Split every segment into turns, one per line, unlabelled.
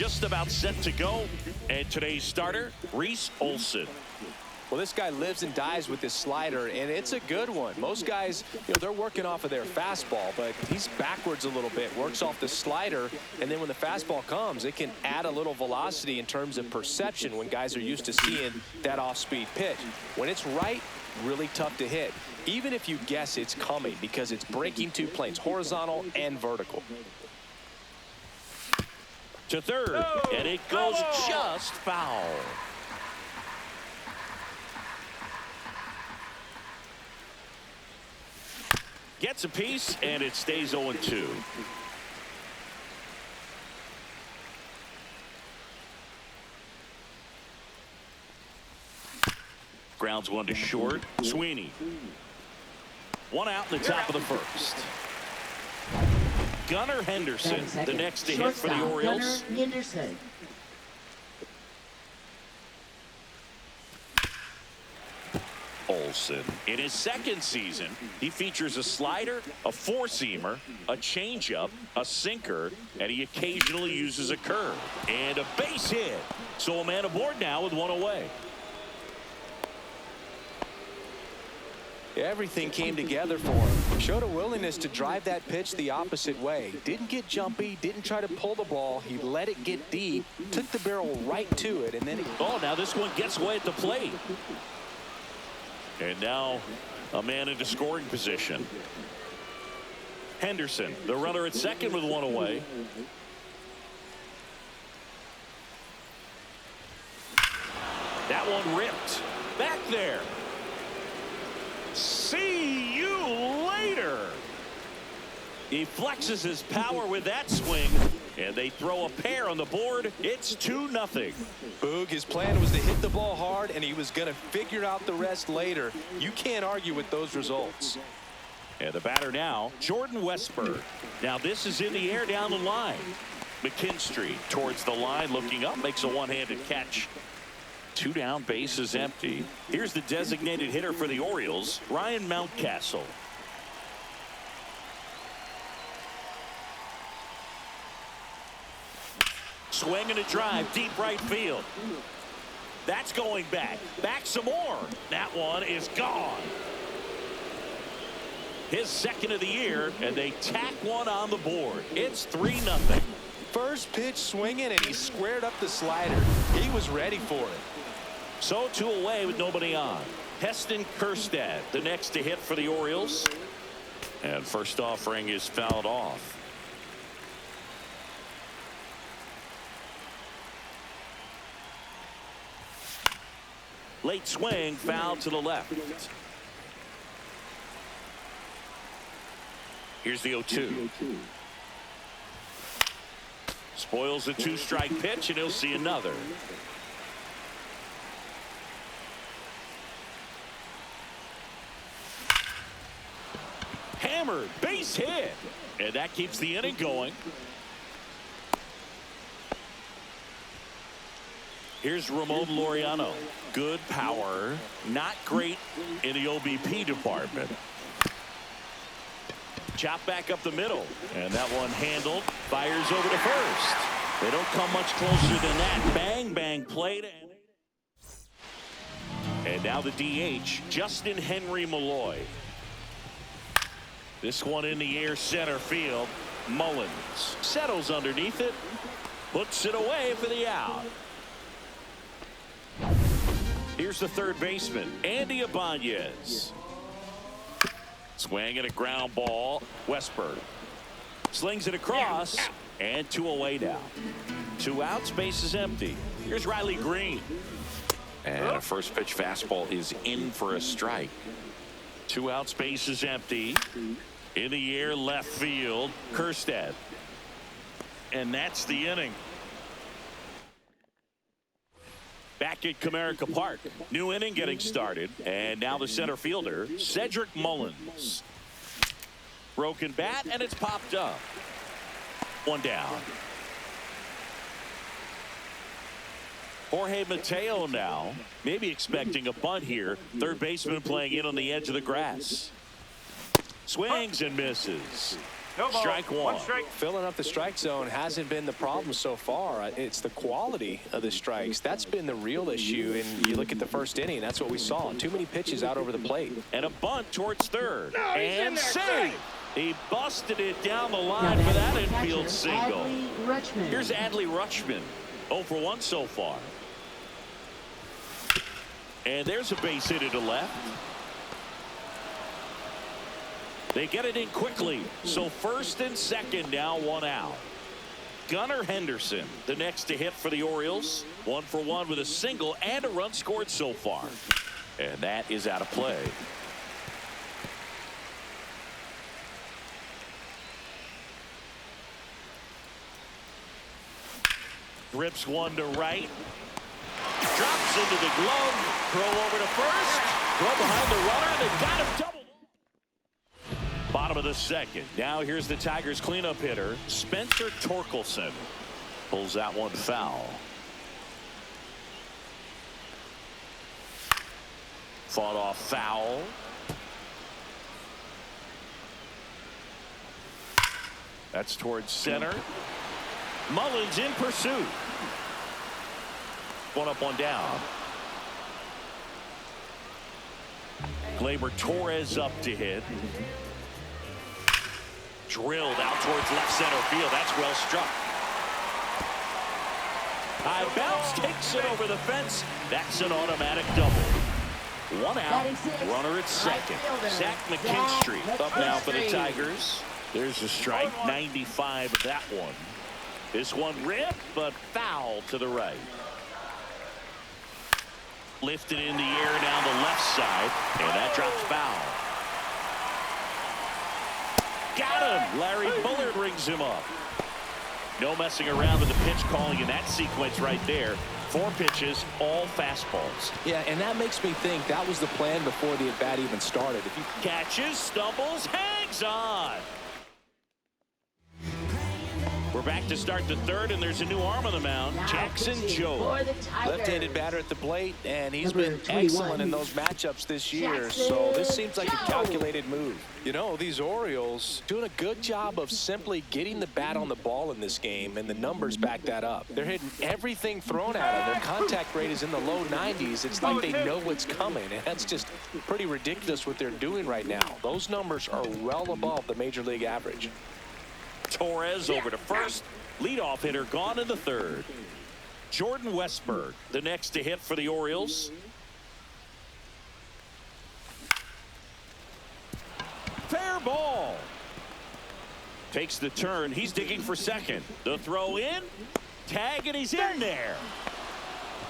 just about set to go. And today's starter, Reese Olson.
Well, this guy lives and dies with his slider, and it's a good one. Most guys, they're working off of their fastball, but he's backwards a little bit, works off the slider, and then when the fastball comes, it can add a little velocity in terms of perception when guys are used to seeing that off-speed pitch. When it's right, really tough to hit, even if you guess it's coming, because it's breaking two planes, horizontal and vertical.
To third, and it goes just foul. Gets a piece, and it stays 0-2. Grounds one to short. Sweeney. One out in the top of the first. Gunnar Henderson, the next to hit for the Orioles.
Gunnar Henderson.
Olson. In his second season, he features a slider, a four-seamer, a changeup, a sinker, and he occasionally uses a curve. And a base hit. So a man aboard now with one away.
Everything came together for him. Showed a willingness to drive that pitch the opposite way. Didn't get jumpy, didn't try to pull the ball. He let it get deep, took the barrel right to it, and then
now this one gets away at the plate. And now a man into scoring position. Henderson, the runner at second with one away. That one ripped. Back there. See you later. He flexes his power with that swing, and they throw a pair on the board. It's 2-0.
Boog, his plan was to hit the ball hard, and he was going to figure out the rest later. You can't argue with those results.
And the batter now, Jordan Westberg. Now this is in the air down the line. McKinstry towards the line, looking up, makes a one-handed catch. 2 down, base is empty. Here's the designated hitter for the Orioles, Ryan Mountcastle. Swing and a drive, deep right field. That's going back. Back some more. That one is gone. His second of the year, and they tack one on the board. It's 3-0.
First pitch swinging, and he squared up the slider. He was ready for it.
So 2 away with nobody on. Heston Kjerstad, the next to hit for the Orioles. And first offering is fouled off. Late swing, foul to the left. Here's the 0-2. Spoils a 2-strike pitch, and he'll see another. Hammered, base hit, and that keeps the inning going. Here's Ramon Laureano. Good power, not great in the OBP department. Chop back up the middle, and that one handled, fires over to first. They don't come much closer than that. Bang, bang, played. And now the DH, Justin Henry Malloy. This one in the air, center field. Mullins settles underneath it, puts it away for the out. Here's the third baseman, Andy Ibanez. Swing and a ground ball. Westberg slings it across, and 2 away now. 2 outs, base is empty. Here's Riley Green. And a first pitch fastball is in for a strike. 2 outs, base is empty. In the air, left field, Kjerstad. And that's the inning. Back at Comerica Park. New inning getting started. And now the center fielder, Cedric Mullins. Broken bat, and it's popped up. 1 down. Jorge Mateo now, maybe expecting a bunt here. Third baseman playing in on the edge of the grass. Swings and misses. Strike one.
Filling up the strike zone hasn't been the problem so far. It's the quality of the strikes. That's been the real issue. And you look at the first inning, that's what we saw. Too many pitches out over the plate.
And a bunt towards third. And save. He busted it down the line for that infield single. Here's Adley Rutschman. 0 for 1 so far. And there's a base hit to left. They get it in quickly. So first and second now, 1 out. Gunnar Henderson, the next to hit for the Orioles. 1 for 1 with a single and a run scored so far. And that is out of play. Rips one to right. Drops into the glove. Throw over to first. Throw behind the runner. They got him double. Bottom of the second. Now here's the Tigers cleanup hitter, Spencer Torkelson. Pulls that one foul. Fought off foul. That's towards center. Mullins in pursuit. One up, one down. Gleyber Torres up to hit. Drilled out towards left center field. That's well struck. High bounce takes it over the fence. That's an automatic double. 1 out. Runner at second. Zach McKinstry up now for the Tigers. There's a strike. 95 that one. This one ripped, but foul to the right. Lifted in the air down the left side, and that drops foul. Got him. Larry Bullard rings him up. No messing around with the pitch calling in that sequence right there. 4 pitches, all fastballs.
Yeah, and that makes me think that was the plan before the at-bat even started. If you
catches, stumbles, hangs on. We're back to start the third, and there's a new arm on the mound. Jackson Joe.
Left-handed batter at the plate, and he's been excellent in those matchups this year. So this seems like a calculated move. You know, these Orioles doing a good job of simply getting the bat on the ball in this game, and the numbers back that up. They're hitting everything thrown at them. Their contact rate is in the low 90s. It's like they know what's coming, and that's just pretty ridiculous what they're doing right now. Those numbers are well above the major league average.
Torres over to first. Leadoff hitter gone in the third. Jordan Westburg, the next to hit for the Orioles. Fair ball. Takes the turn. He's digging for second. The throw in. Tag, and he's in there.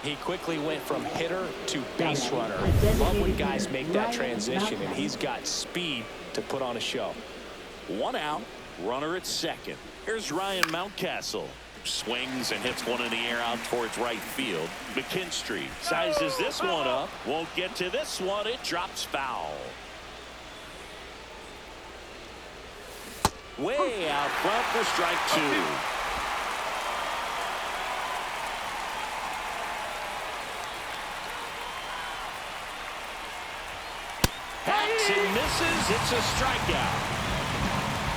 He quickly went from hitter to base runner. Love when guys make that transition, and he's got speed to put on a show.
1 out. Runner at second. Here's Ryan Mountcastle. Swings and hits one in the air out towards right field. McKinstry sizes this one up. Won't get to this one. It drops foul. Way out front for strike 2. Hacks and misses. It's a strikeout.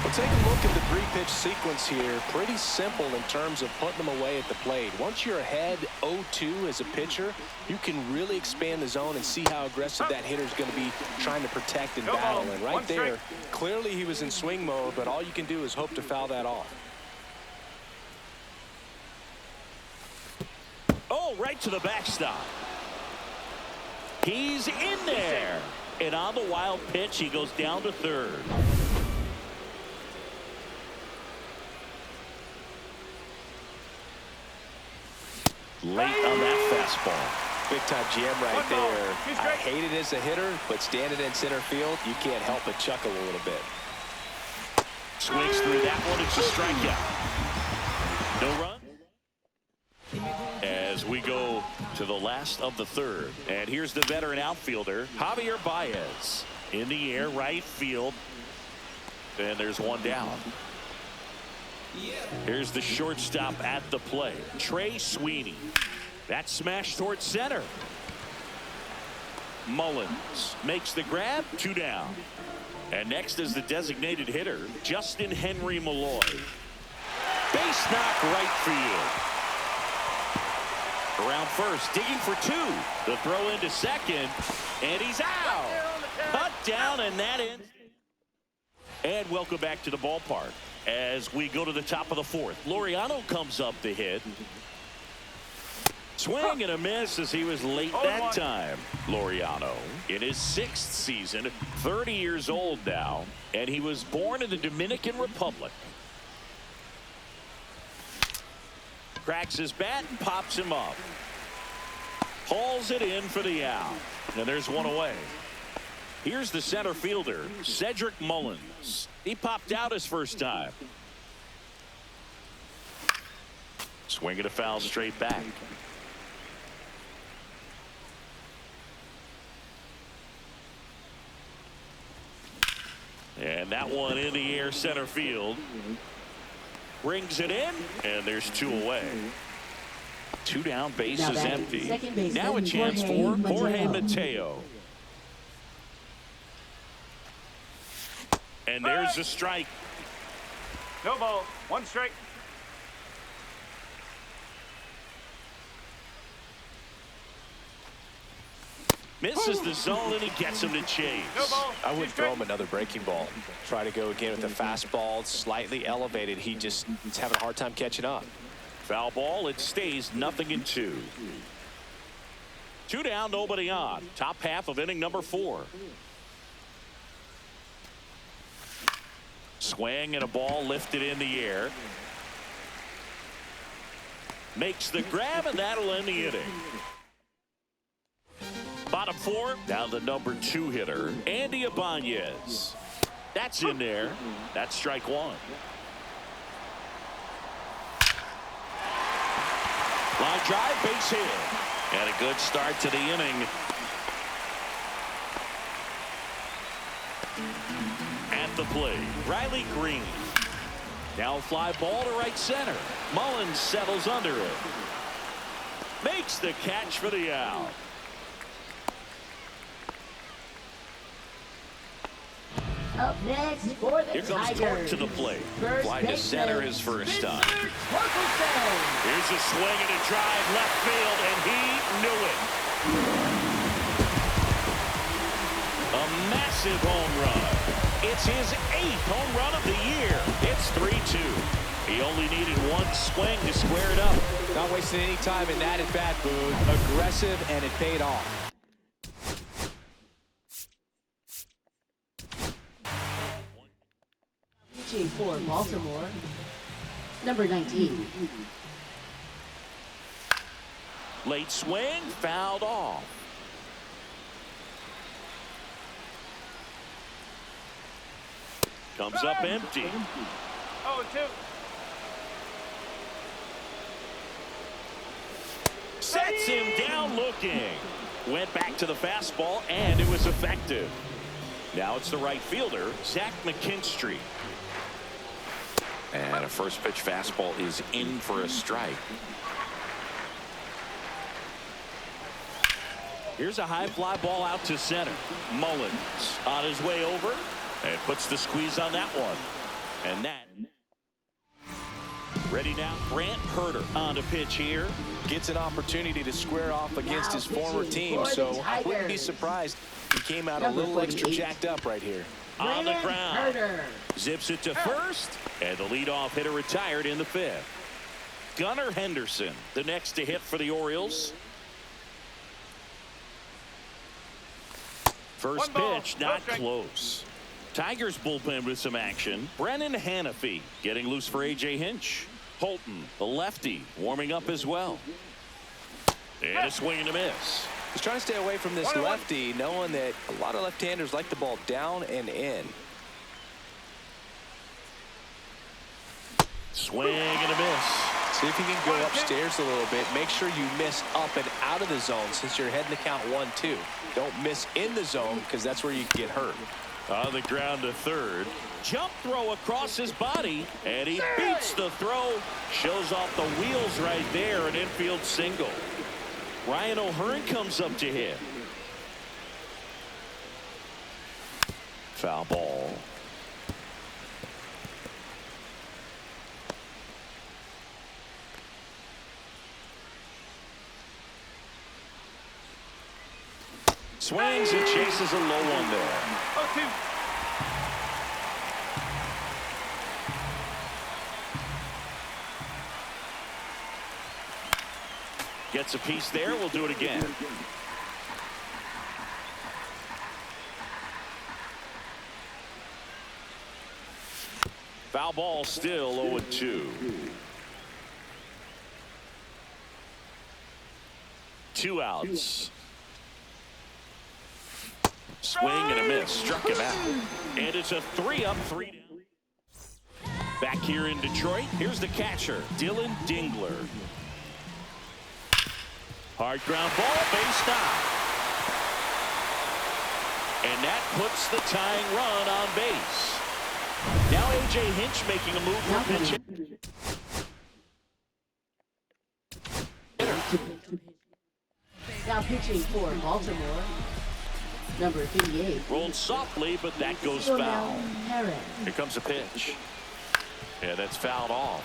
Well, take a look at the 3-pitch sequence here. Pretty simple in terms of putting them away at the plate. Once you're ahead 0-2 as a pitcher, you can really expand the zone and see how aggressive that hitter is going to be trying to protect and battle. And right there, clearly he was in swing mode, but all you can do is hope to foul that off.
Oh, right to the backstop. He's in there. And on the wild pitch, he goes down to third. Late on that fastball.
Big time jam right there. I hate it as a hitter, but standing in center field, you can't help but chuckle a little bit.
Swings through that one. It's a strikeout. No run. As we go to the last of the third. And here's the veteran outfielder, Javier Baez. In the air, right field. And there's one down. Here's the shortstop at the plate, Trey Sweeney. That smash towards center. Mullins makes the grab. 2 down. And next is the designated hitter, Justin Henry Malloy. Base knock right field. Around first, digging for two. The throw into second, and he's out. Cut down, and that ends. And welcome back to the ballpark as we go to the top of the fourth. Laureano comes up to hit. Swing and a miss as he was late that time. Laureano in his 6th season, 30 years old now, and he was born in the Dominican Republic. Cracks his bat and pops him up. Hauls it in for the out. And there's one away. Here's the center fielder, Cedric Mullins. He popped out his first time. Swinging a foul straight back. And that one in the air center field. Brings it in, and there's 2 away. 2 down, base is empty. Now a chance for Jorge Mateo. And there's a strike.
No ball, 1 strike.
Misses the zone, and he gets him to chase.
No ball.
I would throw him another breaking ball. Try to go again with the fastball, slightly elevated. He's having a hard time catching up.
Foul ball, it stays 0-2. 2 down, nobody on. Top half of inning number 4. Swing and a ball lifted in the air. Makes the grab, and that'll end the inning. Bottom 4, now the number 2 hitter, Andy Ibanez. That's in there. That's strike 1. Line drive, base hit. And a good start to the inning. At the plate, Riley Green. Now fly ball to right center. Mullins settles under it. Makes the catch for the out.
Up next for the
Here comes
Tigers.
Tork to the plate. Fly to center his first time.
Torkelson.
Here's a swing and a drive left field, and he knew it. A massive home run. It's his 8th home run of the year. It's 3-2. He only needed 1 swing to square it up.
Not wasting any time in that at bat, Boone. Aggressive, and it paid off.
For Baltimore, number 19.
Late swing, fouled off. Comes up empty.
0-2.
Sets him down looking. Went back to the fastball, and it was effective. Now it's the right fielder, Zach McKinstry. And a first pitch fastball is in for a strike. Here's a high fly ball out to center. Mullins on his way over and puts the squeeze on that one. And that. Ready now, Brant Herter on to pitch here.
Gets an opportunity to square off against his former team, so I wouldn't be surprised if he came out a little extra jacked up right here.
On the ground. Zips it to first, and the leadoff hitter retired in the 5th. Gunnar Henderson, the next to hit for the Orioles. First pitch, not close. Tigers bullpen with some action. Brennan Hanafy getting loose for A.J. Hinch. Holton, the lefty, warming up as well. And a swing and a miss.
He's trying to stay away from this lefty, knowing that a lot of left-handers like the ball down and in.
Swing and a miss.
See if you can go upstairs a little bit. Make sure you miss up and out of the zone since you're heading to count 1-2. Don't miss in the zone because that's where you can get hurt.
On the ground to third. Jump throw across his body, and he beats the throw. Shows off the wheels right there, an infield single. Ryan O'Hearn comes up to hit. Foul ball. Swings and chases a low one there.
0-2.
Gets a piece there. We'll do it again. Foul ball, still 0-2. 2 outs. Swing and a miss. Struck him out. And it's a 3-up, 3 down. Back here in Detroit, here's the catcher, Dylan Dingler. Hard ground ball, base stop. And that puts the tying run on base. Now A.J. Hinch making a move for pitch.
Now pitching for Baltimore, number 58.
Rolled softly, but that goes foul. Here comes a pitch. Yeah, that's fouled off.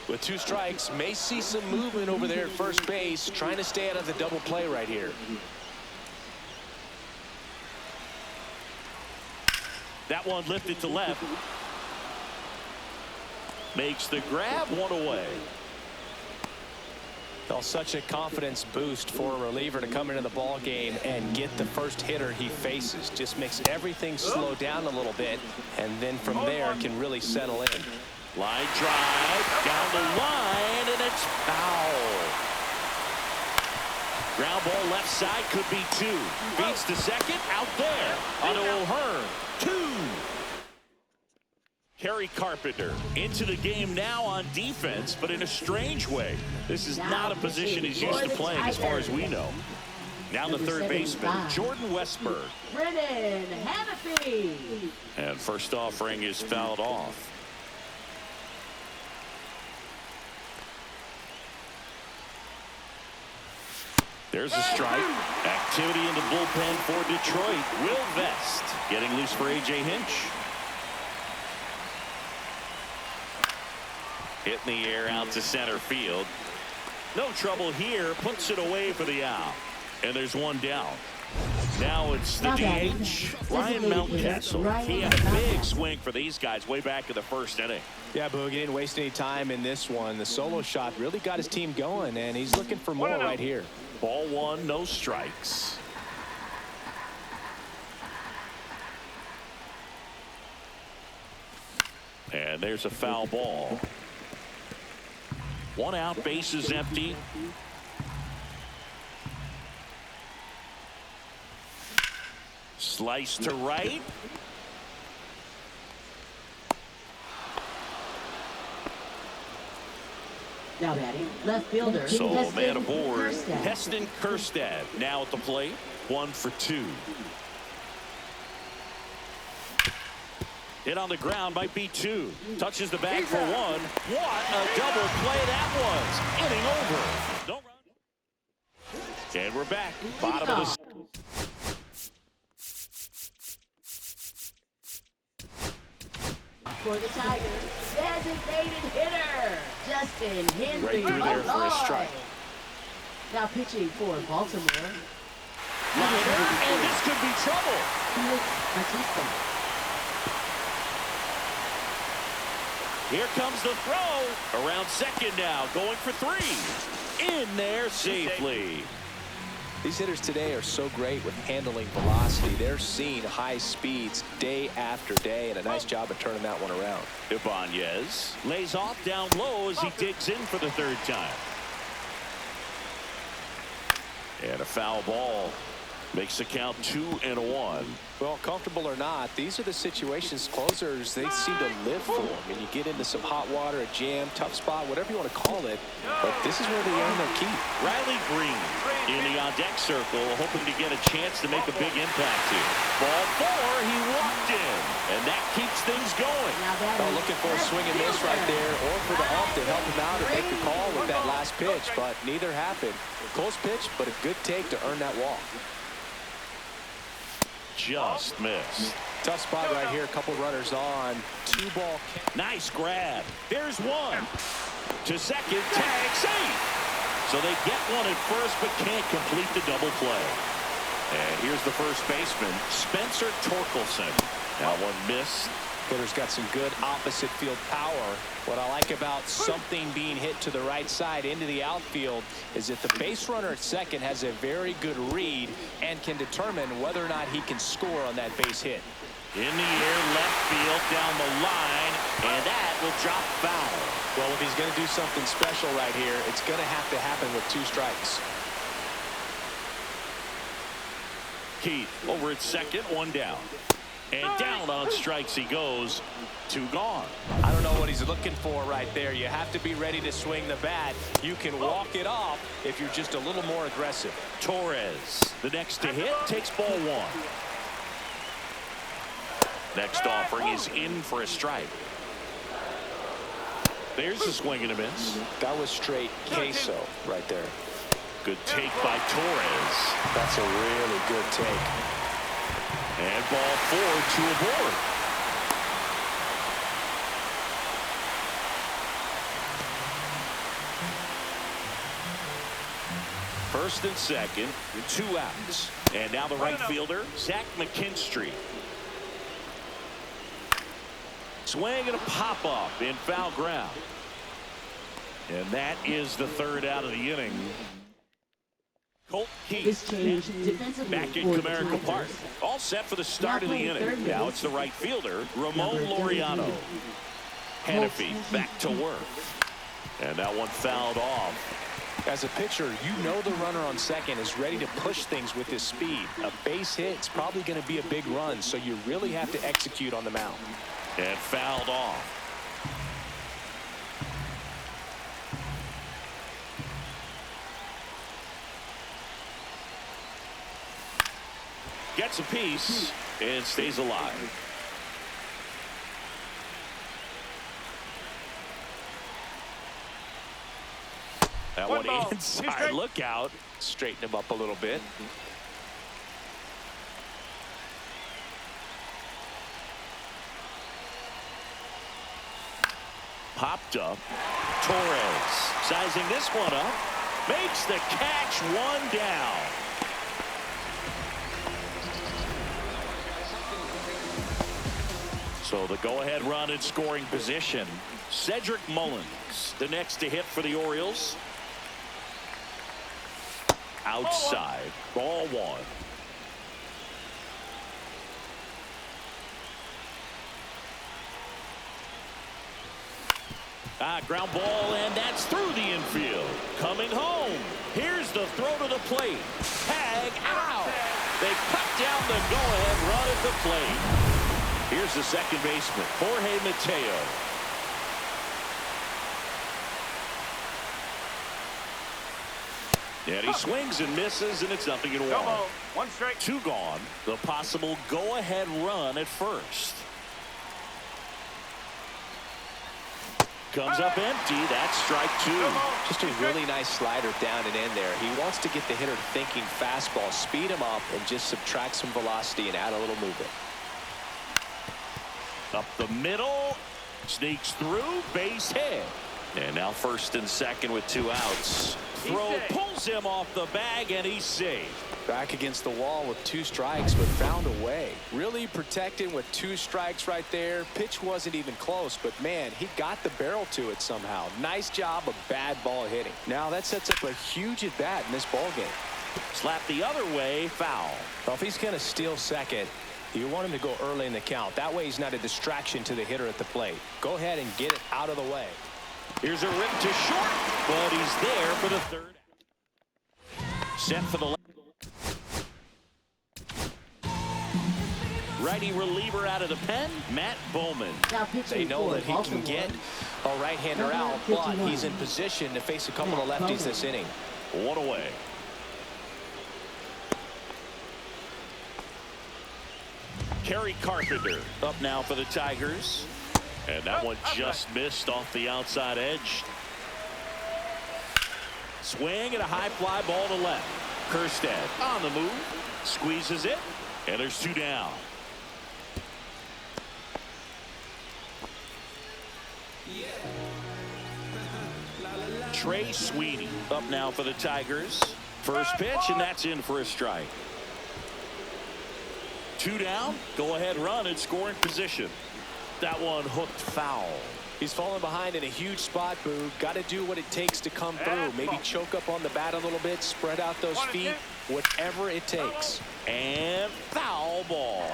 With 2 strikes, may see some movement over there at first base, trying to stay out of the double play right here.
That one lifted to left. Makes the grab, 1 away.
Well, such a confidence boost for a reliever to come into the ball game and get the first hitter he faces. Just makes everything slow down a little bit, and then from there can really settle in.
Line drive down the line, and it's foul. Ground ball left side, could be 2. Beats to second, out there on O'Hearn. 2. Harry Carpenter into the game now on defense, but in a strange way. This is not a position he's used to playing as far as we know. Now the third baseman, Jordan Westberg.
Brennan Hannafy.
And first offering is fouled off. There's a strike. Activity in the bullpen for Detroit. Will Vest getting loose for A.J. Hinch. Hit in the air out to center field. No trouble here. Puts it away for the out. And there's 1 down. Now it's the DH, Ryan Mountcastle. He had a big swing for these guys way back in the first inning.
Yeah, Boog, he didn't waste any time in this one. The solo shot really got his team going, and he's looking for more right here.
Ball 1, no strikes. And there's a foul ball. 1 out, base is empty. Slice to right.
Now batting, left fielder.
Solo man aboard. Heston Kjerstad now at the plate. 1 for 2. Hit on the ground, might be 2. Touches the bag for 1. What a double play that was. Inning over. Don't run. And we're back. Bottom of the.
For the Tigers, designated hitter, Justin Henry.
Right through there for a strike.
Now pitching for Baltimore.
Liner, and this could be trouble.
Batista.
Here comes the throw. Around second now, going for 3. In there safely.
These hitters today are so great with handling velocity. They're seeing high speeds day after day, and a nice job of turning that one around.
Ibanez lays off down low as he digs in for the 3rd time. And a foul ball makes the count 2-1.
Well, comfortable or not, these are the situations closers they seem to live for. I mean, you get into some hot water, a jam, tough spot, whatever you want to call it, but this is where they earn their keep.
Riley Green in the on-deck circle, hoping to get a chance to make a big impact here. Ball 4, he walked in, and that keeps things going.
Well, looking for a swing and miss right there, or for the ump to help him out or make the call with that last pitch, but neither happened. Close pitch, but a good take to earn that walk.
just missed.
Tough spot right here. A couple runners on. 2-ball.
Nice grab. There's one. To second. Tag. Safe. So they get one at first but can't complete the double play. And here's the first baseman, Spencer Torkelson. That one missed.
Hitter's got some good opposite field power. What I like about something being hit to the right side into the outfield is that the base runner at second has a very good read and can determine whether or not he can score on that base hit.
In the air, left field, down the line, and that will drop foul.
Well, if he's going to do something special right here, it's going to have to happen with 2 strikes.
Keith over at second, 1 down. And down on strikes he goes. 2 gone.
I don't know what he's looking for right there. You have to be ready to swing the bat. You can walk it off if you're just a little more aggressive.
Torres, the next to hit, takes ball 1. Next offering is in for a strike. There's a swing and a miss.
That was straight queso right there.
Good take by Torres.
That's a really good take.
And ball 4, 2 aboard. First and second, 2 outs. And now the right fielder, Zach McKinstry. Swing and a pop-up in foul ground. And that is the 3rd out of the inning. Colt Keith back in Comerica Park. All set for the start of the inning. Now it's the right fielder, Ramon Laureano. Hannafy back to work. And that one fouled off.
As a pitcher, you know the runner on second is ready to push things with his speed. A base hit is probably going to be a big run, so you really have to execute on the mound.
And fouled off. Gets a piece and stays alive. That one inside. Look out.
Straighten him up a little bit.
Popped up. Torres sizing this one up. Makes the catch, 1 down. So the go-ahead run in scoring position. Cedric Mullins, the next to hit for the Orioles. Outside, ball 1. Ground ball, and that's through the infield. Coming home. Here's the throw to the plate. Tag out. They cut down the go-ahead run at the plate. Here's the second baseman, Jorge Mateo. And he swings and misses, and it's 0-1.
1 strike.
2 gone. The possible go-ahead run at first. Comes up empty. That's strike 2.
Just a really nice slider down and in there. He wants to get the hitter thinking fastball, speed him up, and just subtract some velocity and add a little movement.
Up the middle. Sneaks through. Base hit. And now first and second with 2 outs. Throw pulls him off the bag, and he's safe.
Back against the wall with 2 strikes, but found a way. Really protecting with 2 strikes right there. Pitch wasn't even close, but man, he got the barrel to it somehow. Nice job of bad ball hitting. Now that sets up a huge at bat in this ball game.
Slap the other way, foul.
Well, if he's going to steal second, you want him to go early in the count. That way he's not a distraction to the hitter at the plate. Go ahead and get it out of the way.
Here's a rip to short, but he's there for the 3rd. Set for the left. Righty reliever out of the pen, Matt Bowman.
They know that he can get a right-hander out, but he's in position to face a couple of lefties this inning.
1 away. Kerry Carpenter up now for the Tigers. And that one just missed off the outside edge. Swing and a high fly ball to left. Kerstead on the move. Squeezes it. And there's 2 down. Trey Sweeney up now for the Tigers. First pitch, and that's in for a strike. 2 down. Go ahead run in scoring position. That one hooked foul.
He's falling behind in a huge spot, Boog. Got to do what it takes to come through. Maybe choke up on the bat a little bit, spread out those feet, whatever it takes.
And foul ball.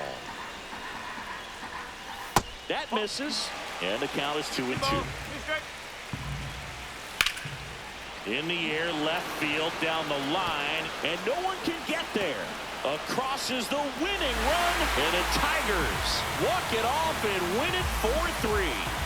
That misses. And the count is 2-2. In the air, left field, down the line, and no one can get there. Across is the winning run, and the Tigers walk it off and win it 4-3.